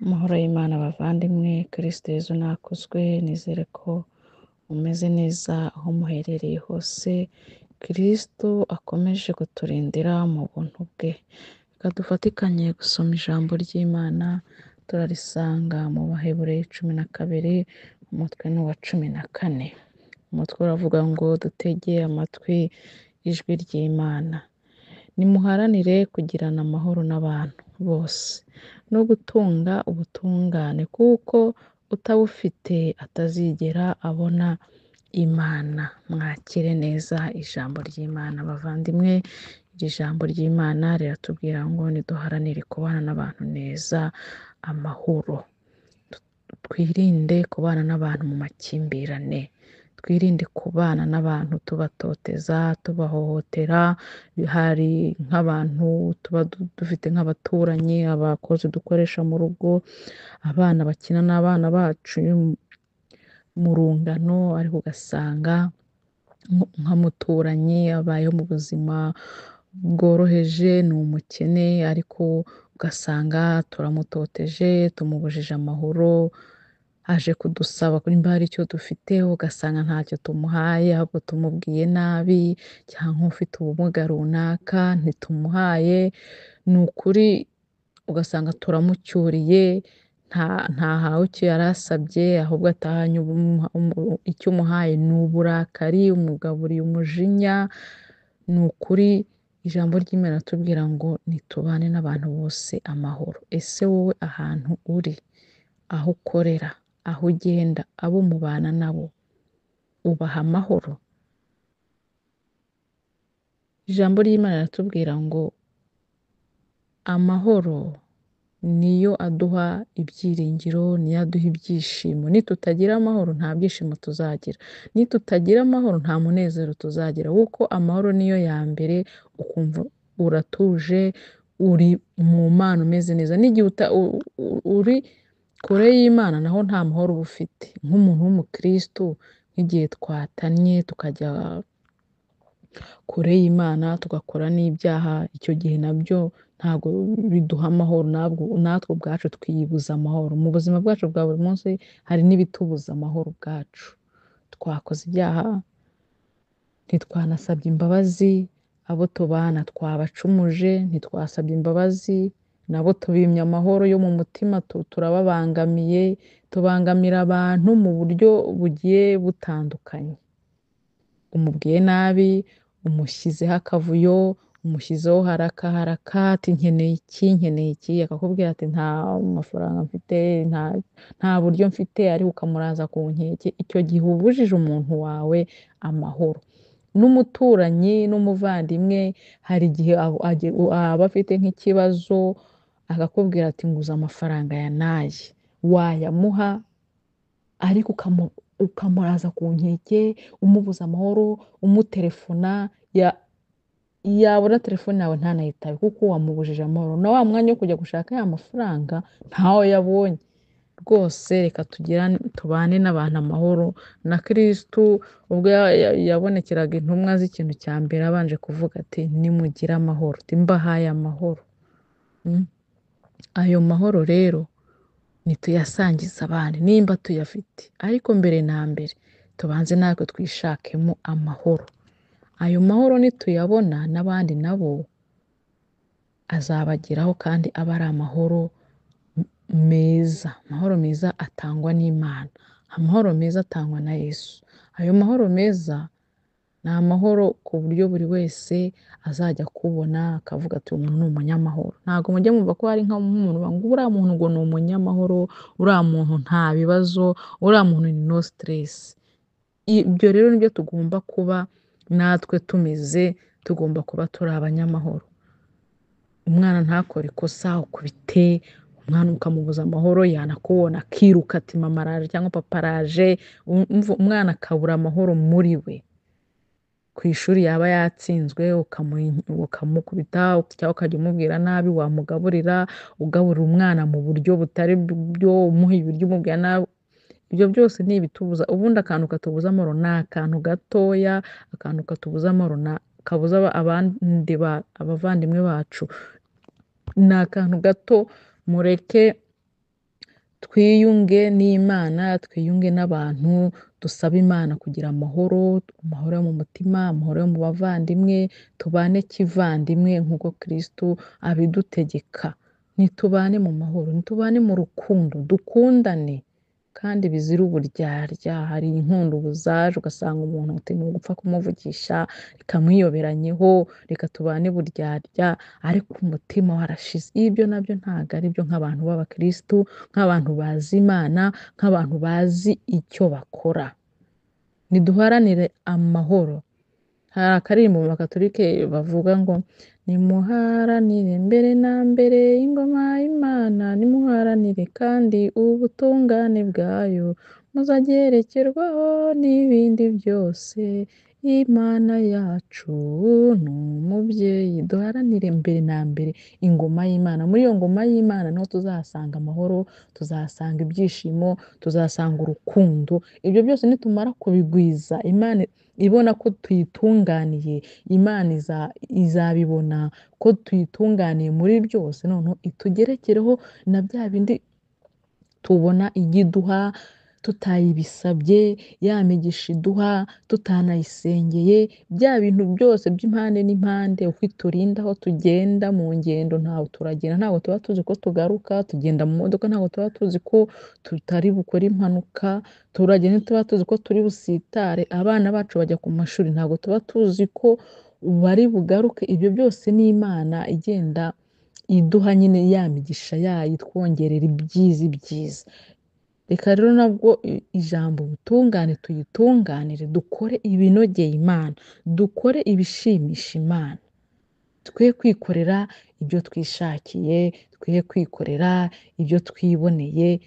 Amahoro y'Imana bavandimwe, Kristo Yezu nakuzwe, nizere ko mumeze neza aho muherereye hose. Kristo akomeje kuturindira mu buntu bwe. Reka dufatikanye gusoma ijambo ry'Imana, turarisanga mu Baheburayo 12, umutwe ni uwa 14. Umutwe uravuga ngo dutegeye amatwi ijwi ry'Imana. Nimuharanire kugirana amahoro n'abantu bose no gutunga ubutungane, kuko utabufite atazigera abona Imana. Mwakire neza ijambo ry'Imana bavandimwe. Iri jambo ry'Imana riratubwira ngo niduharanire kubana n'abantu neza, amahoro. Twirinde kubana n'abantu mu makimbirane. Twirinde kubana n'abantu tubatoteza, tubahohotera. Hari nk'abantu tuba dufite nk'abaturanyi, abakozi dukoresha mu rugo, abana bakina n'abana bacu mu rungano, ariko ugasanga nk'umuturanyi abayeho mu buzima bworoheje, ni umukene, ariko ugasanga turamutoteje, tumubujije amahoro, aje kudusaba nimba hari icyo dufite, ugasanga ntacyo tumuhaye, ahubwo tumubwiye nabi, cyangwa ufite ubumuga runaka ntitumuhaye. Ni ukuri ugasanga turamucyuriye, ntahawe icyo yari asabye, ahubwo atahanye icyo umuhaye ni uburakari, umugaburiye umujinya. Ni ukuri ijambo ry'Imana riratubwira ngo nitubane n'abantu bose amahoro. Ese wowe ahantu uri, aho ukorera, aho ugenda, abo mubana nabo, ubaha amahoro? Ijambo ry'Imana riratubwira ngo amahoro niyo aduha ibyiringiro, niyo aduha ibyishimo. Nitutagira amahoro nta byishimo tuzagira, nitutagira amahoro nta munezero tuzagira, kuko amahoro niyo ya mbere. Ukumva uratuje, uri mu Mana umeze neza. N'igihe uri kure y'Imana naho nta mahoro uba ufite. Nk'umuntu w'umukristo, nk'igihe twatanye tukajya kure y'Imana tugakora n'ibyaha, icyo gihe nabyo ntabwo biduha amahoro, natwe ubwacu twiyibuza amahoro. Mu buzima bwacu bwa buri munsi hari n'ibitubuza amahoro ubwacu. Twakoze ibyaha, ntitwanasabye imbabazi, abo tubana twabacumuje, ntitwasabye imbabazi, nabo tubimye amahoro yo mu mutima, turababangamiye, tubangamira abantu mu buryo bugiye butandukanye. Umubwiye nabi, umushyizeho akavuyo, umushyizeho haraka ati nkeneye iki, akakubwira ati nta mafaranga mfite, nta buryo mfite, ariko ukamuraza ku nkeke. Icyo gihe ubujije umuntu wawe amahoro. N'umuturanyi n'umuvandimwe hari igihe aba afite nk'ikibazo, akakubwira ati nguza amafaranga ya naye, wayamuha, ariko ukamuraza ku nkeke, umubuza amahoro, umutelefona, yabona telefone yawe ntanayitabe, kuko wamubujije amahoro. Na wa mwanya wo kujya gushaka ya mafaranga ntawe yabonye. Rwose reka tubane n'abantu amahoro. Na Kristo ubwo yabonekeraga intumwa z'ikintu cya mbere abanje kuvuga ati nimugire amahoro, mbahaye amahoro. Ayo mahoro rero nituyasangiza abandi nimba tuyafite, ariko mbere na mbere tubanze natwe twishakemo amahoro. Ayo mahoro nituyabona n'abandi nabo azabageraho, kandi aba ari amahoro meza. Amahoro meza atangwa n'Imana, amahoro meza atangwa na Yesu. Ayo mahoro meza ni amahoro ku buryo buri wese azajya kubona akavuga ati umuntu ni umunyamahoro. Ntabwo mujya mwumva ko hari nk'umuntu ngo uriya muntu ngo ni umunyamahoro, uriya muntu nta bibazo, uriya muntu ni no stress. Ibyo rero nibyo tugomba kuba natwe tumeze, tugomba kuba turi abanyamahoro. Umwana ntakore ikosa ukubite umwana ukamubuza amahoro, yanakubona akiruka ati mama araje cyangwa papa araje, umwana akabura amahoro muri we. Ku ishuri yaba yatsinzwe ukamukubita cyangwa ukajya umubwira nabi, wamugaburira, ugaburira umwana mu buryo butari byo, umuha ibiryo umubwira nabi. Ibyo byose ni ibitubuza. Ubundi akantu katubuza amahoro ni akantu gatoya, akantu katubuza amahoro kabuza abavandimwe bacu ni akantu gato. Mureke twiyunge n'Imana, twiyunge n'abantu, dusabe Imana kugira amahoro, amahoro yo mu mutima, amahoro yo mu bavandimwe, tubane kivandimwe nk'uko Kristo abidutegeka. Nitubane mu mahoro, nitubane mu rukundo, dukundane kandi bizira uburyarya. Hari inkundo ubu zaje ugasanga umuntu uti gupfa kumuvugisha rikamwiyoberanyeho, reka tubane buryarya, ariko umutima warashize. Ibyo nabyo ntabwo ari byo nk'abantu b'abakristu, nk'abantu bazi Imana, nk'abantu bazi icyo bakora. Niduharanire amahoro. Hari akaririmbo mu bakatolike bavuga ngo nimuharanire mbere na mbere ingoma y'Imana, nimuharanire kandi ubutungane bwayo, muzagerekerwaho n'ibindi byose. Imana yacu ni umubyeyi. Duharanire mbere na mbere ingoma y'Imana. Muri iyo ngoma y'Imana niho tuzahasanga amahoro, tuzahasanga ibyishimo, tuzahasanga urukundo. Ibyo byose nitumara kubigwiza, Imana ibona ko tuyitunganiye, Imana izabibona ko tuyitunganiye muri byose, noneho itugerekereho na bya bindi tubona igiduha tutayibisabye, ya migisha iduha tutanayisengeye, bya bintu byose by'impande n'impande, uko iturinda aho tugenda mu ngendo, ntaho turagenda ntabwo tuba tuzi ko tugaruka, tugenda mu modoka ntabwo tuba tuzi ko tutari bukore impanuka, turagenda ntituba tuzi ko turi busitare, abana bacu bajya ku mashuri ntabwo tuba tuzi ko bari bugaruke. Ibyo byose ni Imana igenda iduha nyine ya migisha yayo, itwongerera ibyiza. Reka rero nabwo ijambo ubutungane tuyitunganire, dukore ibinogeye Imana, dukore ibishimisha Imana, twe kwikorera ibyo twishakiye, twe kwikorera ibyo twiboneye.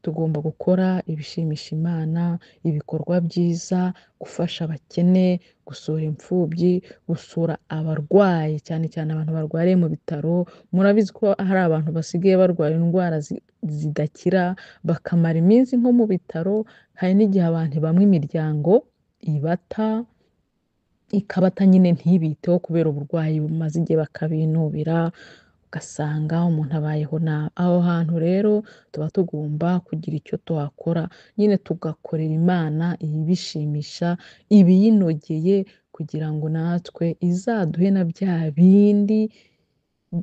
Tugomba gukora ibishimisha Imana, ibikorwa byiza, gufasha abakene, gusura imfubyi, gusura abarwayi, cyane cyane abantu barwariye mu bitaro. Murabizi ko hari abantu basigaye barwaye indwara zidakira, bakamara iminsi nko mu bitaro. Hari n'igihe abantu bamwe imiryango ikabata nyine ntibiteho kubera uburwayi bumaze igihe bakabinubira, ugasanga umuntu abayeho nabi. Aho hantu rero tuba tugomba kugira icyo tuhakora, nyine tugakorera Imana ibishimisha, ibiyinogeye, kugira ngo natwe izaduhe na bya bindi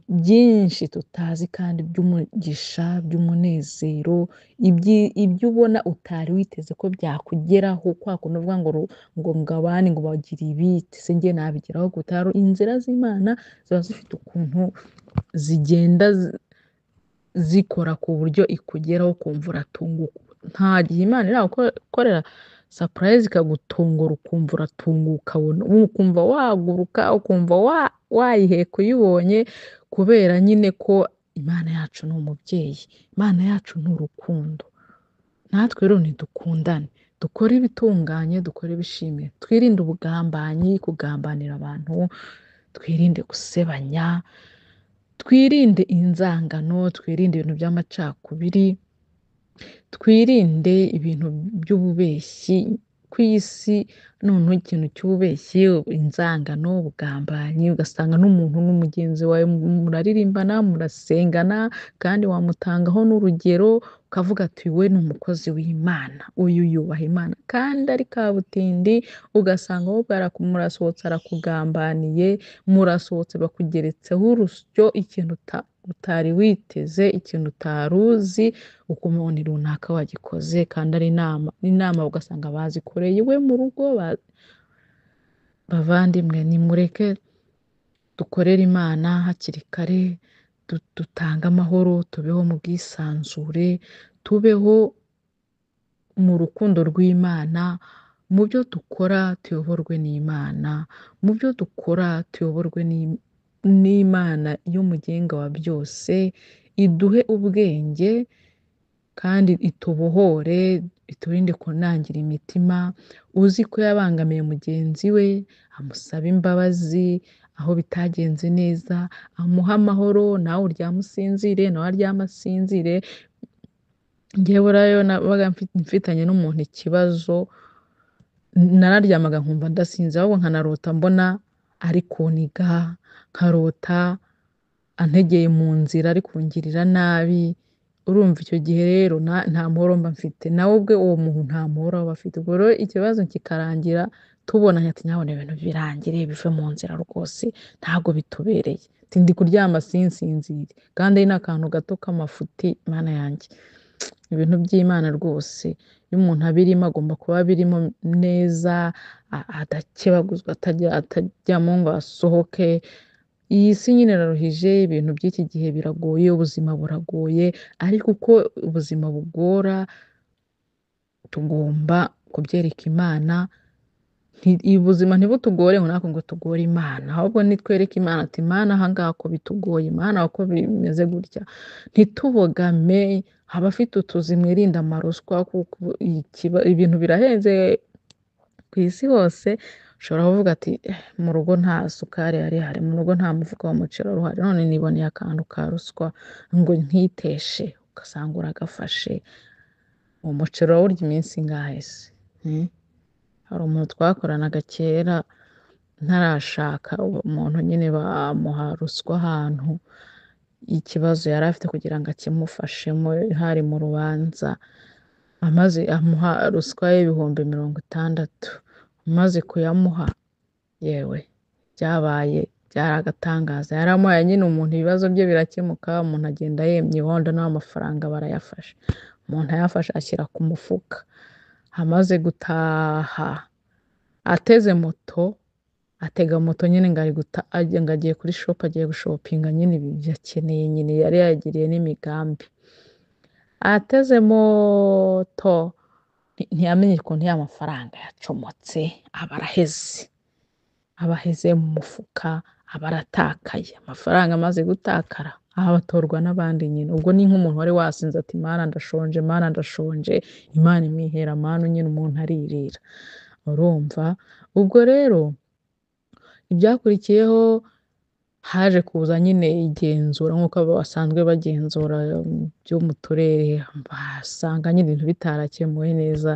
byinshi tutazi kandi by'umugisha, by'umunezero, ibyo ubona utari witeze ko byakugeraho. Kwa kundi uvuga ngo abandi ngo bagira ibi, se njye nabigeraho gute? Inzira z'Imana ziba zifite ukuntu zigenda zikora ku buryo ikugeraho ukumva uratunguka. Nta gihe Imana iragukorera surprise ikagutungura ukumva uratunguka, ukumva waguruka, ukumva wayiheka uyibonye, kubera nyine ko Imana yacu ni umubyeyi, Imana yacu ni urukundo. Natwe rero ntidukundane, dukore ibitunganye, dukore ibishimye, twirinde ubugambanyi, kugambanira abantu, twirinde gusebanya, twirinde inzangano, twirinde ibintu by'amacakubiri, twirinde ibintu by'ububeshyi ku isi. Noneho ikintu cy'ububeshyi, inzangano, ubugambanyi, ugasanga n'umuntu n'umugenzi wawe muraririmbana, murasengana, kandi wamutangaho n'urugero, ukavuga ati we ni umukozi w'Imana, uyu yubaha Imana, kandi ari kabutindi, ugasanga wowe murasohotse arakugambaniye, murasohotse bakugeretseho urusyo, ikintu utari witeze, ikintu utari uzi, ukumva ni runaka wagikoze, kandi ari inama ugasanga bazikoreye iwe mu rugo. Bavandimwe, nimureke dukorere Imana hakiri kare, dutange amahoro, tubeho mu bwisanzure, tubeho mu rukundo rw'Imana. Mu byo dukora tuyoborwe n'Imana, mu byo dukora tuyoborwe n'Imana y'umugenga wa byose, iduhe ubwenge kandi itubohore, iturinde kunangira imitima. Uzi ko yabangamiye mugenzi we, amusaba imbabazi aho bitagenze neza, amuha amahoro, nawe uryame usinzire, nawe aryame asinzire. Njyewe rero nabaga mfitanye n'umuntu ikibazo, nararyamaga nkumva ndasinze, ahubwo nkanarota mbona ari kuniga, nkarota antegeye mu nzira ari kungirira nabi, urumva icyo gihe rero nta mahoro mba mfite nawe ubwe uwo muntu nta mahoro aba afite ubwo rero ikibazo kikarangira tubonanye ati nyabona ibintu birangire bive mu nzira rwose ntabwo bitubereye ndi kuryama sinsinzire kandi ari n'akantu gato k'amafuti mana yanjye ibintu by'Imana rwose iyo umuntu abirimo agomba kuba abirimo neza adakebaguzwa atajyamo ngo asohoke iyi si nyine iraruhije ibintu by'iki gihe biragoye ubuzima buragoye ariko uko ubuzima bugora tugomba kubyereka Imana ubuzima ntibutugore ngo natwe ngo tugore Imana ahubwo nitwereke Imana ati Imana ahangaha ko bitugoye Imana uko bimeze gutya ntitubogame abafite utuzi mwirinda amaruswa kuko ibintu birahenze ku isi hose ushobora kuvuga ati mu rugo nta sukari hari mu rugo nta mufuka w'umuceri uhari none niboneye akantu ka ruswa ngo nkiteshe ugasanga uragafashe umuceri wawurya iminsi ingahe se hari umuntu twakoranaga kera ntarashaka umuntu nyine bamuha ruswa ahantu ikibazo yari afite kugira ngo akimufashemo hari mu rubanza amaze amuha ruswa y'ibihumbi 60 amaze kuyamuha yewe byaragatangaza yaramuhaye nyine umuntu ibibazo bye birakemuka umuntu agenda yemye ihondo n'amafaranga barayafashe umuntu ayafashe ashyira ku mufuka amaze gutaha atega moto nyine ngo agiye kuri shop agiye gushopinga nyine ibyo yakeneye nyine yari yagiriye n'imigambi ateze moto ntiyamenye ukuntu ya mafaranga yacomotse abaheze mu mufuka abaratakaye amafaranga amaze gutakara abatorwa n'abandi nyine ubwo ni nk'umuntu wari wasinze ati Mana ndashonje Imana imwihera manu nyine umuntu aririra urumva ubwo rero ibyakurikiyeho haje kuza nyine igenzura nk'uko basanzwe bagenzura byo mu turere basanga nyine ibintu bitarakemuwe neza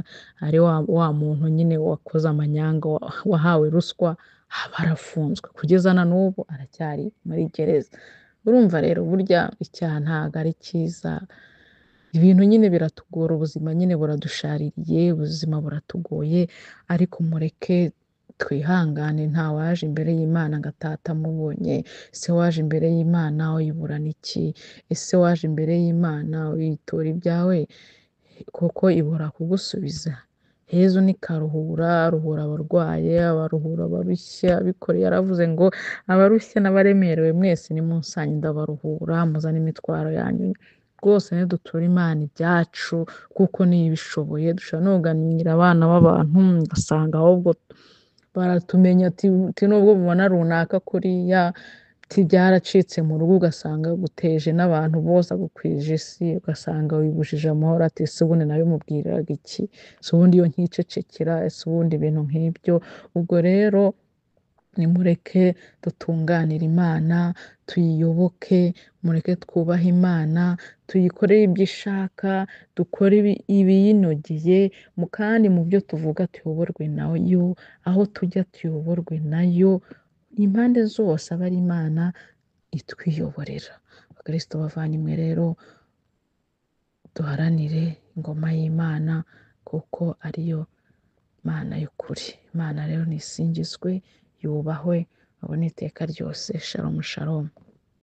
ari wa muntu nyine wakoze amanyanga wahawe ruswa barafunzwe kugeza na n'ubu aracyari muri gereza urumva rero burya icyaha ntabwo ari cyiza ibintu nyine biratugora ubuzima nyine buradushaririye ubuzima buratugoye ariko mureke twihangane nta waje imbere y'Imana ngo atatamubonye ese waje imbere y'Imana uyiburana iki ese waje imbere y'Imana uyitura ibyawe kuko ibura kugusubiza Yezu ni karuhura aruhura abarwaye abaruhura abarushya abikoreye yaravuze ngo abarushya n'abaremerewe mwese nimunsanye ndabaruhura muzane imitwaro yanyu rwose nidutura Imana ibyacu kuko niyo ibishoboye dushobora no kuganira abana b'abantu ugasanga ahubwo baratumenya ati nubwo mubona runaka kuriya byaracitse mu rugo ugasanga guteje n'abantu bose agukwije isi ugasanga wibujije amahoro ati ese ubundi nawe mubwiraga iki ese ubundi iyo nkicecekera ese ubundi ibintu nk'ibyo ubwo rero nimureke dutunganire Imana tuyiyoboke mureke twubahe Imana tuyikorere ibyo ishaka dukore ibiyinogeye kandi mu byo tuvuga tuyoborwe nayo aho tujya tuyoborwe nayo impande zose aba ari Imana itwiyoborera abakristo bavanyimwe rero duharanire ingoma y'Imana kuko ariyo Mana y'ukuri Imana rero nisingizwe yubahwe abone iteka ryose shalom shalom